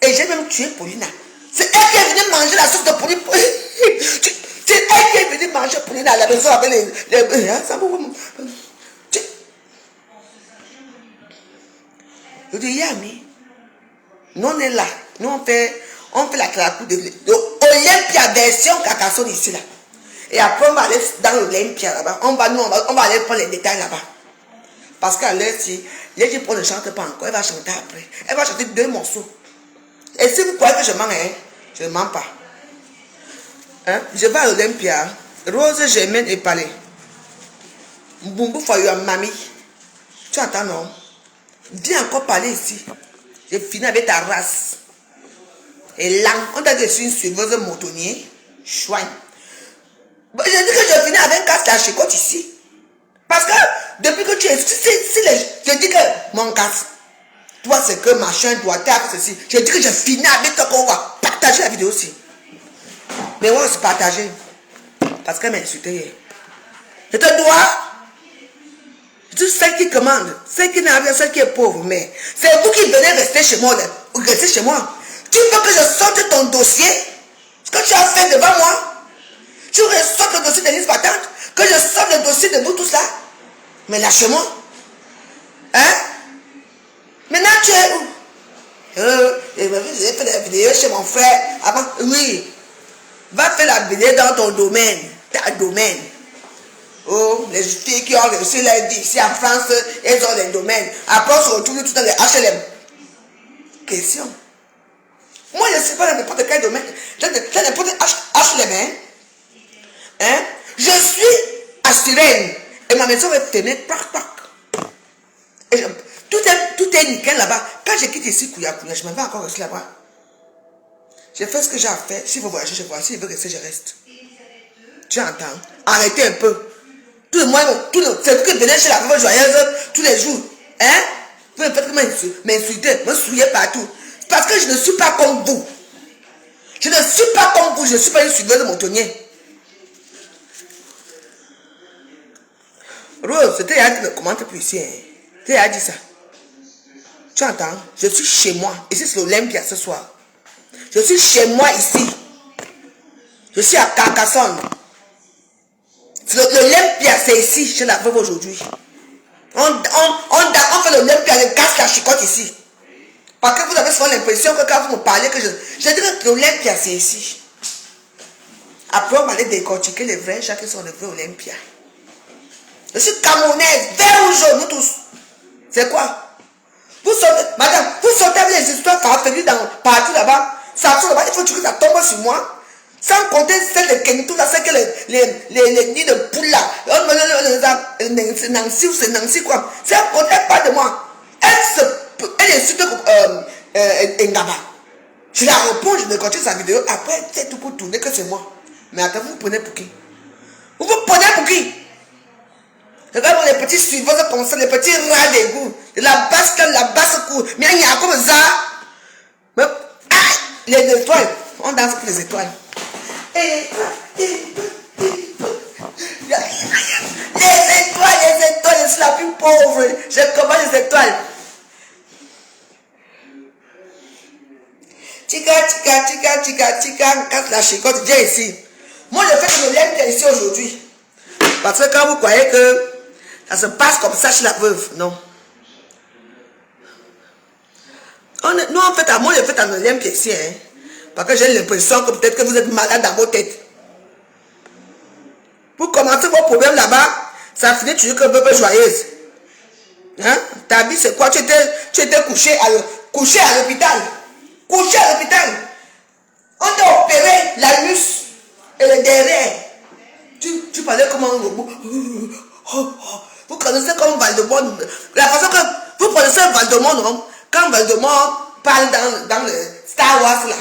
et j'ai même tué Paulina. C'est elle qui est venue manger la sauce de Paulina. C'est elle qui est venue manger Paulina à la maison avec les je dis, Yami, nous on est là. Nous on fait la claque de Olympia version Carcassonne ici là. Et après on va aller dans l'Olympia là-bas. On va aller prendre les détails là-bas. Parce qu'à l'heure, si Lady Paul ne chante pas encore, elle va chanter après. Elle va chanter 2 morceaux. Et si vous croyez que je mens, hein, je ne mens pas. Hein? Je vais à l'Olympia. Rose, Germaine et Palais. Mbumbu Fayoua, mamie. Tu entends, non? Viens encore parler ici. J'ai fini avec ta race. Et là, on t'a dit que je suis une suiveuse moutonnier. Chouin. Je dis que je finis avec un casse la chicotte ici. Parce que depuis que tu es. Je dis que mon casse. Toi, c'est que machin doit être ceci. Je dis que je finis avec toi qu'on va partager la vidéo aussi. Mais on va se partager. Parce qu'elle m'a insulté hier. Je te dois. Je suis celle qui commande. Celle qui n'a rien, celle qui est pauvre. Mais c'est vous qui venez rester chez moi. Rester chez moi. Tu veux que je sorte ton dossier? Ce que tu as fait devant moi? Tu ressortes le dossier de Lise Patente? Que je sorte le dossier de vous tous là? Mais lâchez-moi. Hein? Maintenant tu es où? J'ai fait la vidéo chez mon frère. Avant, oui. Va faire la vidéo dans ton domaine. Ta domaine. Oh, les filles qui ont réussi la vie ici en France, elles ont les domaines. Après, on se retrouve tout dans les HLM. Question. Moi, je ne sais pas dans n'importe quel domaine. Dans n'importe HLM, hein? Je suis à Sirène. Et ma maison est tenue. Et tout est nickel là-bas. Quand je quitte ici, je me vais encore rester là-bas. J'ai fait ce que j'ai à faire. Si vous voyagez, je vois. S'il veut rester, je reste. Tu entends? Arrêtez un peu. Tout le monde, c'est vous qui venez chez la femme joyeuse tous les jours. Hein? Vous ne faites que m'insulter, me souiller partout. Parce que je ne suis pas comme vous. Je ne suis pas comme vous. Je ne suis pas une suiveuse de montonnier. Rose, c'était elle qui ne commente plus ici. Hein? C'est elle qui a dit ça. Tu entends? Je suis chez moi. Ici, c'est l'Olympia ce soir. Je suis chez moi ici. Je suis à Carcassonne. L'Olympia, c'est ici, chez la veuve aujourd'hui. On fait l'Olympia, on casse la chicotte ici. Parce que vous avez souvent l'impression que quand vous me parlez, que je dis que l'Olympia, c'est ici. Après, on va aller décortiquer les vrais gens qui sont les vrais Olympia. Je suis camerounaise, vert ou jaune, nous tous. C'est quoi? Vous sortez, madame, vous sortez avec les histoires farfelues partout là-bas. Ça sort là-bas, il faut que ça tombe sur moi. Sans compter celle de Kentou, là, c'est que les nids de poule là. C'est Nancy ou c'est Nancy quoi. Ça ne compte pas de moi. Elle insulte Ngaba. Je la réponds, je me continue sa vidéo. Après, c'est tout pour tourner que c'est moi. Mais attends, vous prenez pour qui? Vous prenez pour qui? Regarde les petits suiveurs comme ça, les petits rats d'égout. La basse cour. Mais il y a comme ça. Mais, les étoiles. On danse pour les étoiles. Les étoiles, je suis la plus pauvre. Je commande les étoiles. Tika, casse la chicotte, viens ici. Moi, je fais que je l'aime ici aujourd'hui. Parce que quand vous croyez que ça se passe comme ça chez la veuve, non. Nous, en fait, moi, je fais un l'aime ici, hein. Parce que j'ai l'impression que peut-être que vous êtes malade dans vos têtes. Pour commencer vos problèmes là-bas, ça finit toujours que bébé joyeuse. Hein? Ta vie, c'est quoi? Tu étais couché à l'hôpital. Couché à l'hôpital. On t'a opéré la nuque et le derrière. Tu parlais comme un robot. Vous connaissez comme Valdemort. La façon que vous connaissez Valdemort, non? Quand Valdemort parle dans le Star Wars là.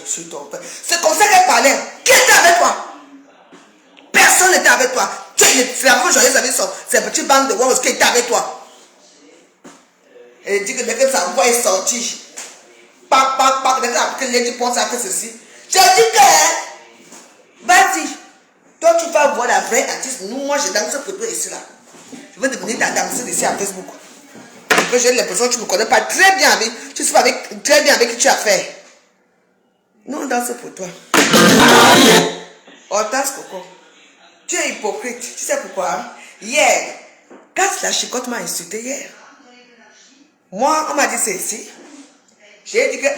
Je suis ton père. C'est comme ça qu'elle parlait. Qui était avec toi? Personne n'était avec toi. C'est la fois joyeuse avec ses petits bandes de Wars qui étaient avec toi. Elle dit que dès que sa voix est sortie, dès que Lady Ponce a fait ceci, je dis que, vas-y, toi tu vas voir la vraie artiste. Nous, moi je danse pour toi ici là. Je vais devenir ta danseuse ici à Facebook. Parce que j'ai l'impression que tu ne me connais pas très bien avec, tu sais pas très bien avec qui tu as fait. Nous on danse pour toi. Hortense Coco, tu es hypocrite. Tu sais pourquoi? Hier, quand la chicotte m'a insulté hier, moi on m'a dit c'est ici. J'ai dit que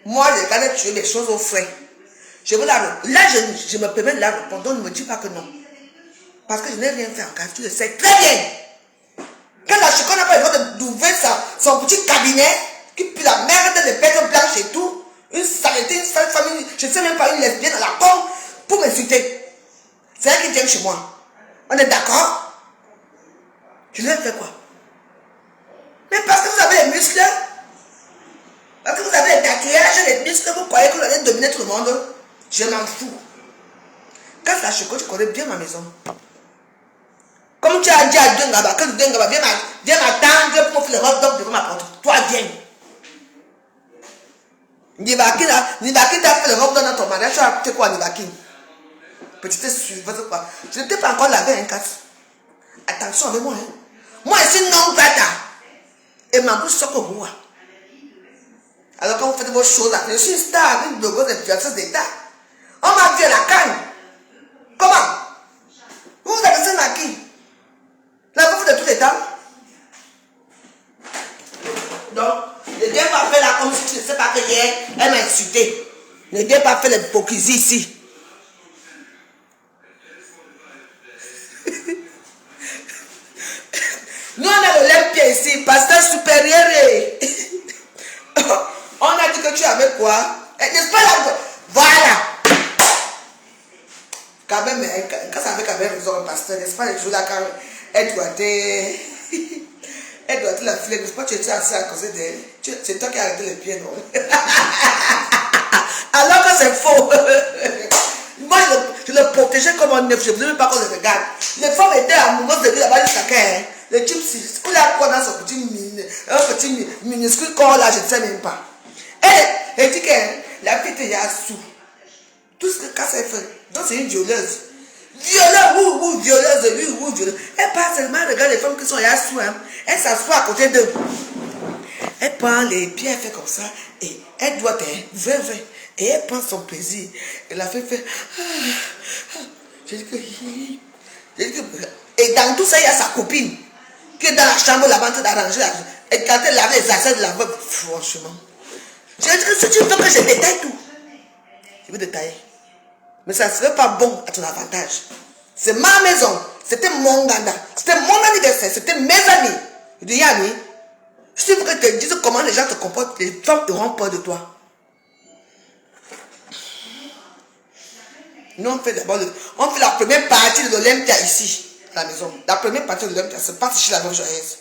moi je regardais tuer les choses au frais. Je veux là je me permets de la répondre. Donc ne me dis pas que non. Parce que je n'ai rien fait encore. Tu le sais très bien. Quand la chicotte n'a pas le droit d'ouvrir son petit cabinet, qui pue la merde, des bêtes blanches et tout, une saleté, une sale famille, je ne sais même pas, une lesbienne à la con, pour m'insulter. C'est elle qui vient chez moi. On est d'accord? Je lui ai fait quoi? Mais parce que vous avez les muscles, parce que vous avez les tatouages, les muscles, vous croyez que vous allez dominer tout le monde? Je m'en fous. Quand la chicotte, tu connais bien ma maison. Comme tu as dit à Dengaba, que Dengaba viens m'attendre pour faire le hot dog devant ma porte. Toi, viens. Nivaki t'a fait le hot dog dans ton mariage. Tu as fait quoi, Nivaki? Petite suiveuse, quoi. Je ne t'ai pas encore lavé un casse. Attention avec moi, hein. Moi, je suis non grata. Et ma bouche sort au bout. Alors, quand vous faites vos choses, là, je suis une star, une de grosses influenceuse d'État. On m'a vu à la canne. Comment? Vous vous adressez à qui? La bouffe de tous les temps. Donc, ne viens pas faire là comme si tu ne sais pas que hier, elle m'a insulté. Ne viens pas faire l'hypocrisie ici. Nous, on a l'Olympia ici, pasteur supérieur. On a dit que tu avais quoi? N'est-ce pas là? Voilà. Quand même, quand ça avait quand même raison, pasteur, n'est-ce pas les jours là quand elle doit être la fille, n'est-ce pas? Tu étais assis à causer d'elle. C'est toi qui as arrêté les pieds, non? Alors que c'est faux. Moi, je le protégeais comme un neuf. Je ne voulais même pas qu'on le regarde. Les femmes étaient amoureuses de lui là-bas jusqu'à quand? Le type, il a quoi dans son petit minuscule corps là, je ne sais même pas. Elle dit que la fille était sous. Tout ce que Casse a fait. Donc c'est une violeuse. Violeuse. Elle parle seulement, regarde les femmes qui sont sous. Hein. Elle s'assoit à côté d'eux. Elle prend les pieds, elle fait comme ça. Et elle doit être et elle prend son plaisir. Elle a fait. J'ai dit que. Et dans tout ça, il y a sa copine qui est dans la chambre là-bas en train d'arranger. Et quand elle lave les assiettes de la veuve, franchement. J'ai dit que si tu veux que je détaille tout, je vais détailler. Mais ça ne serait pas bon à ton avantage. C'est ma maison. C'était mon ganda. C'était mon anniversaire. C'était mes amis. Je dis, Yanni, si tu veux que je te dise comment les gens te comportent, les femmes auront peur de toi. Nous, on fait d'abord la première partie de l'Olympia ici, à la maison. La première partie de l'Olympia se passe chez la veuve joyeuse.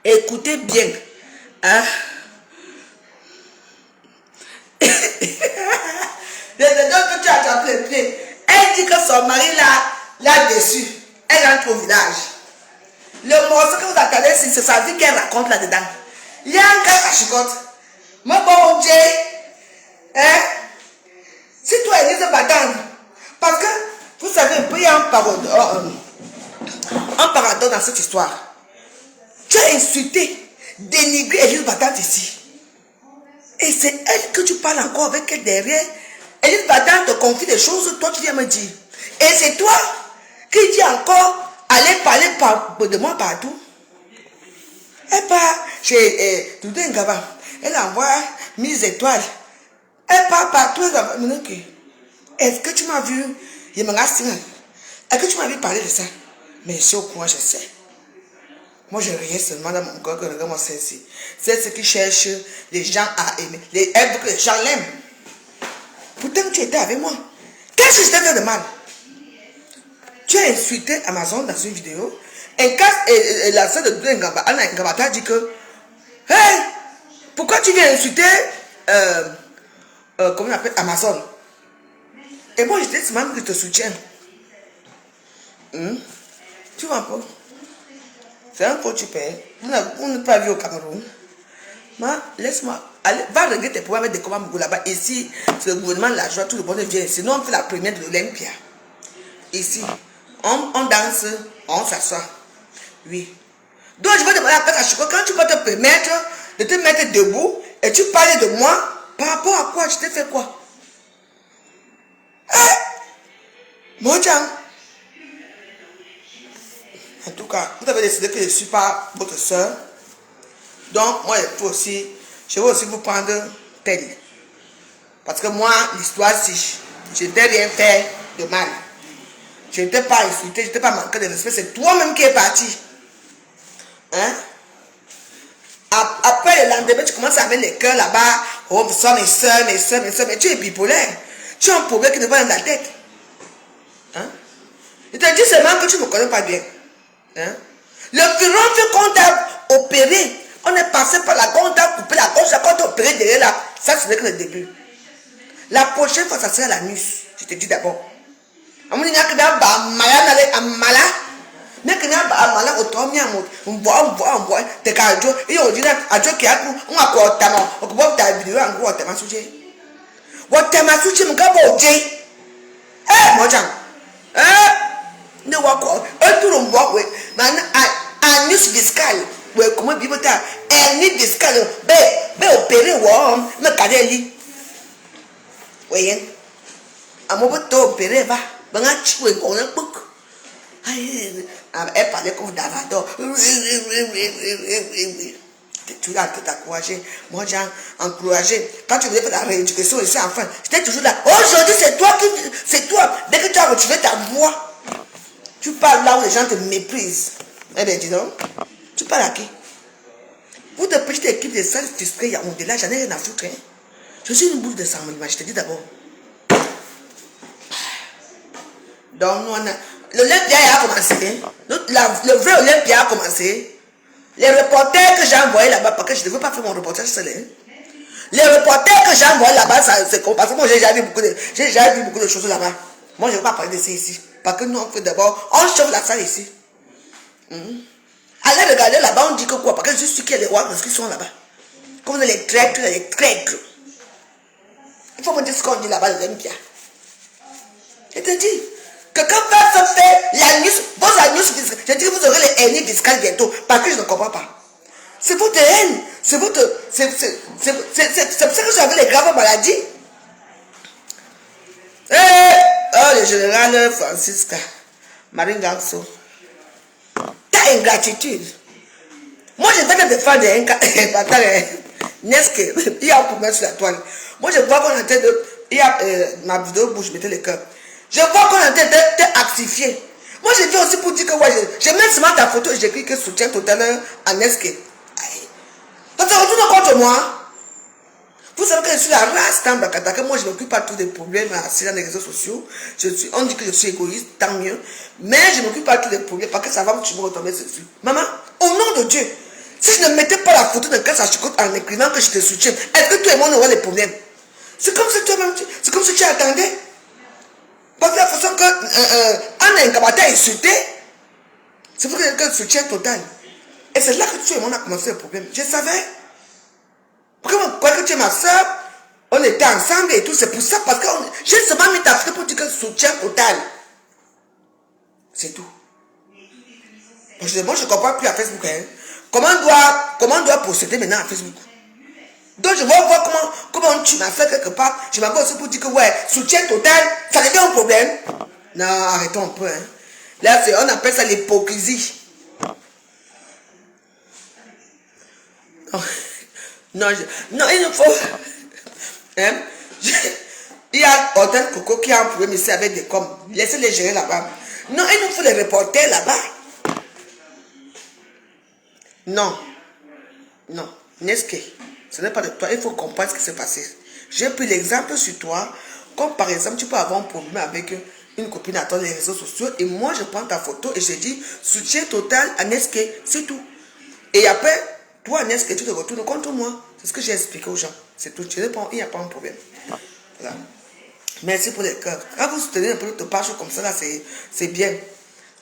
Écoutez bien. Hein? Que tu as attrapé les pieds. Elle dit que son mari l'a déçu. Elle rentre au village. Le morceau que vous attendez, c'est sa vie qu'elle raconte là-dedans. Il y a un gars à chicote. Mon bon Dieu. Hein? Si toi, Elise Badang. Parce que, vous savez, il y a un paradoxe dans cette histoire. Tu as insulté, dénigré Élise Battante ici. Et c'est elle que tu parles encore avec elle derrière. Élise Battante te confie des choses, toi tu viens me dire. Et c'est toi qui dis encore, allez parler de moi partout. Elle part chez Doudou Ngaba. Elle envoie 1000 étoiles. Elle part partout. Est-ce que tu m'as vu? Est-ce que tu m'as vu parler de ça? Mais je suis au courant, je sais. Moi, je rien seulement dans mon corps que regarde moi celle-ci. C'est ce qui cherche les gens à aimer. Elle veut que les gens l'aiment. Pourtant, tu étais avec moi. Qu'est-ce que je t'ai fait de mal? Tu as insulté Amazon dans une vidéo. Et quand la sœur de Ngaba, Anna Ngaba, t'a dit que hey, pourquoi tu viens insulter comment on appelle Amazon? Et moi, je dis même que je te soutiens. Tu vois un peu? C'est un peu tu payes. On n'est pas vu au Cameroun. Mais laisse-moi. Allez, va régler tes problèmes avec des commandes là-bas. Ici, c'est le gouvernement de la joie, tout le monde vient ici. Nous, on fait la première de l'Olympia. Ici, on danse, on s'assoit. Oui. Donc, je vais demander à Pekachiko, quand tu vas te permettre de te mettre debout et tu parles de moi, par rapport à quoi? Je t'ai fait quoi? Mon Dieu. En tout cas, vous avez décidé que je ne suis pas votre soeur. Donc, moi, je vais aussi vous prendre tel. Parce que moi, l'histoire, si je n'ai rien fait de mal. Je ne t'ai pas insulté, je ne t'ai pas manqué de respect. C'est toi-même qui es parti. Hein? Après le lendemain, tu commences avec les cœurs là-bas. Oh, ce sont mes soeurs, mes soeurs, mes soeurs. Mais tu es bipolaire. Tu as un problème qui ne va dans la tête. Hein? Je te dis seulement que tu ne me connais pas bien. Hein? Le chirurgien qu'on t'a opéré, on est passé par la gorge, on t'a coupé la gorge, quand on t'a opéré derrière là, ça ce n'est que le début. La prochaine fois, ça sera la nuit. Je te dis d'abord. On dit que ne wa ko eturu mbo we na anus fiscal we como bibota ni fiscal be opéré wo me kadeli we yen amobo to opéré ba nga chwe ko na puk ai e parler comme Davado. Tu l'as tout encouragé. Moi, j'ai encouragé. Quand tu voulais faire la rééducation ici, enfin, j'étais toujours là. Aujourd'hui, c'est toi qui. C'est toi. Dès que tu as retrouvé ta voix, tu parles là où les gens te méprisent. Eh bien, dis donc. Tu parles à qui? Pour de petites équipes de salles frustrées, il y a au-delà, j'en ai rien à foutre. Hein. Je suis une boule de sang, je te dis d'abord. Donc, nous, on a. L'Olympia a commencé. Hein. Le vrai Olympia a commencé. Les reporters que j'ai envoyés là-bas, parce que je ne veux pas faire mon reportage seul. Hein. Les reporters que j'ai envoyés là-bas, c'est parce que moi j'ai déjà vu beaucoup de choses là-bas. Moi je ne veux pas parler de ça ici. Parce que nous on fait d'abord, on chauffe la salle ici. Allez regarder là-bas, on dit que quoi? Parce que je suis sûr qu'il y a des rois qui sont là-bas. Comme les traîtres, les traîtres. Il faut me dire ce qu'on dit là-bas, les Olympia. Je te dis. Quelqu'un va se faire l'anus, vos anus fiscales. Je dis que vous aurez les hernies fiscales bientôt. Parce que je ne comprends pas. C'est votre haine. C'est votre. C'est pour ça que vous avez les graves maladies. Oh, le général Francisca. Marine Ganso. Ta ingratitude. Moi, je vais te défendre n'est-ce que il y a un problème sur la toile. Moi, je vois qu'on est en train de. Il y a ma vidéo où je mettais le cœur. Je vois qu'on est en train de actifier. Moi, je viens aussi pour dire que ouais, je mets seulement ta photo et j'écris que soutien total à Nesque. Donc, ça retourne contre moi. Vous savez que je suis la race Tambakata, que moi, je ne m'occupe pas tous des problèmes dans les réseaux sociaux. On dit que je suis égoïste, tant mieux. Mais je ne m'occupe pas tous les problèmes parce que ça va me retomber dessus. Maman, au nom de Dieu, si je ne mettais pas la photo de Kassa Chicote en écrivant que je te soutiens, est-ce que toi et moi, on aura les problèmes? C'est comme si toi-même, c'est comme si tu attendais. Parce que la façon que Anna Ngabata a insulté, c'est pour que soutien total. Et c'est là que tu et moi on a commencé le problème. Je savais. Parce que quoi que tu es ma soeur, on était ensemble et tout, c'est pour ça, parce que j'ai seulement mis ta photo pour dire que soutien total. C'est tout. Parce que moi je ne comprends plus à Facebook. Hein. comment on doit procéder maintenant à Facebook. Donc je vais voir comment tu m'as fait quelque part. Je m'en vais aussi pour dire que ouais, soutien total, ça devient un problème. Non, arrêtons un peu. Hein. Là, on appelle ça l'hypocrisie. Non, il nous faut... Hein? Il y a Hôtel Coco qui a un problème ici avec des coms. Laissez-les gérer là-bas. Non, il nous faut les reporter là-bas. Non. Non. Nesque, ce n'est pas de toi. Il faut comprendre ce qui s'est passé. J'ai pris l'exemple sur toi. Comme par exemple, tu peux avoir un problème avec une copine à toi les réseaux sociaux. Et moi, je prends ta photo et je dis soutien total à Nesque. C'est tout. Et après, toi, Nesque, tu te retournes contre moi. C'est ce que j'ai expliqué aux gens. C'est tout. Il n'y a pas un problème. Voilà. Merci pour les cœurs. Quand vous soutenez un peu de page comme ça, là, c'est bien.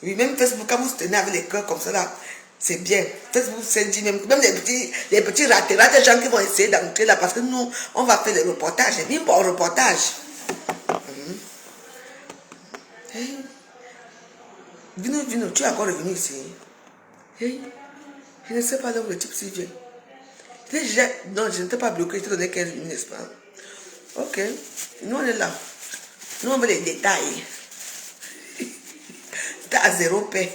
Oui, même Facebook, quand vous soutenez avec les cœurs comme ça, là, c'est bien. Facebook, c'est dit même les petits ratés, des gens qui vont essayer d'entrer là, parce que nous, on va faire des reportages. Et bien, bon reportage. Hey. Vino, tu es encore revenu ici. Hey. Je ne sais pas où le type s'y vient. Non, je ne t'ai pas bloqué, je t'ai donné 15 minutes, n'est-ce pas? Ok, nous on est là. Nous on veut les détails. T'as à zéro paix.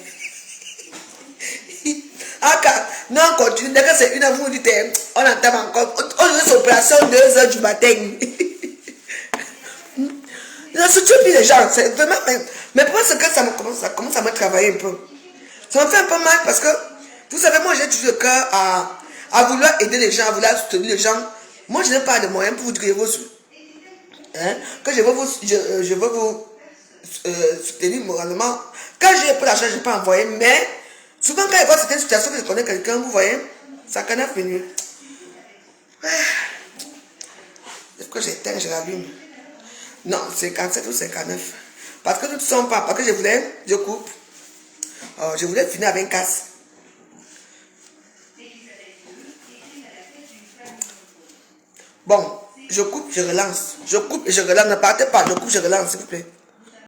Non, on continue. Dès que c'est une heure, vous dites, on entame encore. On veut opération 2h du matin. Non, si tu pis les gens, c'est vraiment. Mais pourquoi c'est que ça commence à me travailler un peu? Ça me fait un peu mal parce que, vous savez, moi j'ai toujours le cœur à vouloir aider les gens, à vouloir soutenir les gens. Moi je n'ai pas de moyens pour vous dire que que je veux vous soutenir moralement. Quand j'ai pas l'argent, je ne peux pas envoyer, mais souvent quand il voit certaines situations que je connais quelqu'un, vous voyez, ça canne fini. Est-ce que j'éteins, je l'allume? Non, 57 ou 59. Parce que nous ne sommes pas, parce que je coupe. Je voulais finir avec un casse. Bon, je coupe, je relance. Je coupe et je relance. Ne partez pas, je coupe, je relance, s'il vous plaît.